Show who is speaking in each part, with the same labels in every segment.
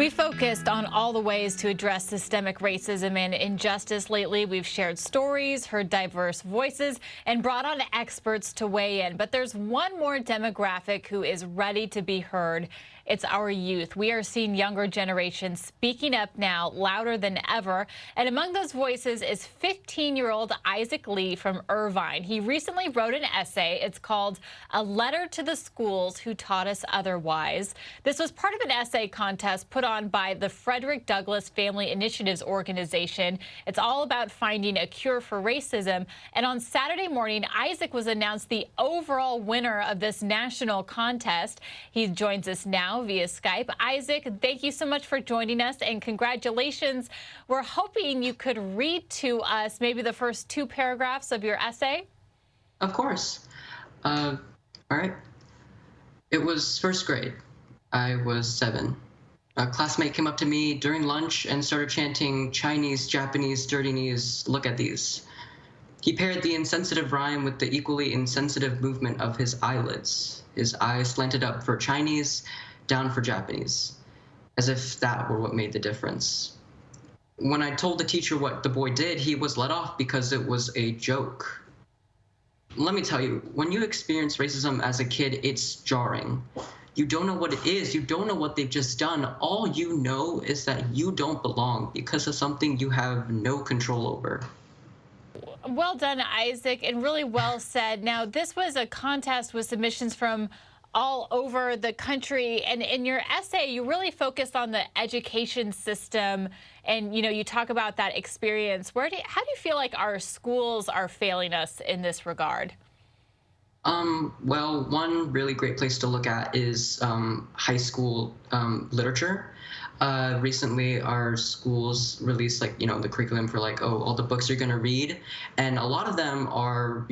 Speaker 1: We focused on all the ways to address systemic racism and injustice lately. We've shared stories, heard diverse voices, and brought on experts to weigh in. But there's one more demographic who is ready to be heard. It's our youth. We are seeing younger generations speaking up now louder than ever. And among those voices is 15-year-old Isaac Lee from Irvine. He recently wrote an essay. It's called A Letter to the Schools Who Taught Us Otherwise. This was part of an essay contest put on by the Frederick Douglass Family Initiatives organization. It's all about finding a cure for racism. And on Saturday morning, Isaac was announced the overall winner of this national contest. He joins us now via Skype. Isaac, thank you so much for joining us, and congratulations. We're hoping you could read to us maybe the first two paragraphs of your essay.
Speaker 2: Of course. All right. It was first grade. I was 7. A classmate came up to me during lunch and started chanting, "Chinese, Japanese, dirty knees, look at these." He paired the insensitive rhyme with the equally insensitive movement of his eyelids. His eyes slanted up for Chinese, down for Japanese, as if that were what made the difference. When I told the teacher what the boy did, he was let off because it was a joke. Let me tell you, when you experience racism as a kid, it's jarring. You don't know what it is. You don't know what they've just done. All you know is that you don't belong because of something you have no control over.
Speaker 1: Well done, Isaac, and really well said. Now, this was a contest with submissions from all over the country, and in your essay, you really focused on the education system, and you talk about that experience. How do you feel like our schools are failing us in this regard?
Speaker 2: Well, one really great place to look at is high school literature. Recently, our schools released the curriculum for all the books you're going to read. And a lot of them are,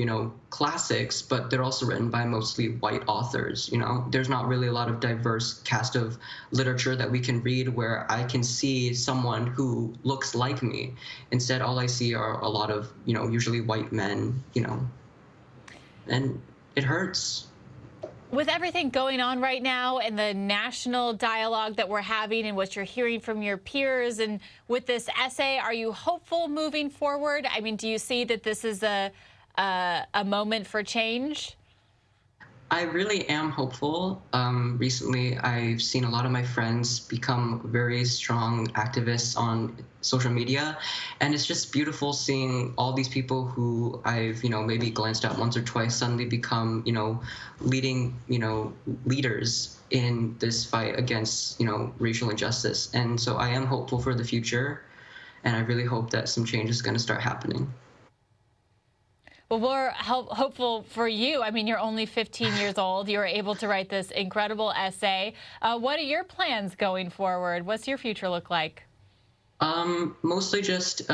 Speaker 2: classics, but they're also written by mostly white authors. There's not really a lot of diverse cast of literature that we can read where I can see someone who looks like me. Instead, all I see are a lot of, usually white men, and it hurts.
Speaker 1: With everything going on right now and the national dialogue that we're having and what you're hearing from your peers, and with this essay, are you hopeful moving forward? I mean, do you see that this is a moment for change?
Speaker 2: I really am hopeful. Recently, I've seen a lot of my friends become very strong activists on social media, and it's just beautiful seeing all these people who I've, maybe glanced at once or twice suddenly become, leading, leaders in this fight against, racial injustice. And so I am hopeful for the future, and I really hope that some change is going to start happening.
Speaker 1: Well, we're hopeful for you. I mean, you're only 15 years old. You were able to write this incredible essay. What are your plans going forward? What's your future look like?
Speaker 2: Mostly just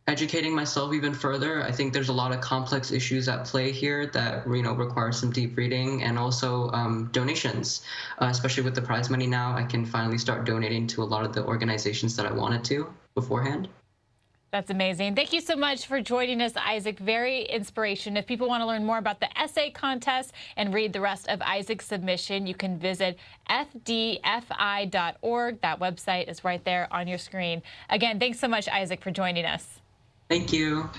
Speaker 2: educating myself even further. I think there's a lot of complex issues at play here that require some deep reading, and also donations. Especially with the prize money now, I can finally start donating to a lot of the organizations that I wanted to beforehand.
Speaker 1: That's amazing. Thank you so much for joining us, Isaac. Very inspiration. If people want to learn more about the essay contest and read the rest of Isaac's submission, you can visit FDFI.org. That website is right there on your screen. Again, thanks so much, Isaac, for joining us.
Speaker 2: Thank you.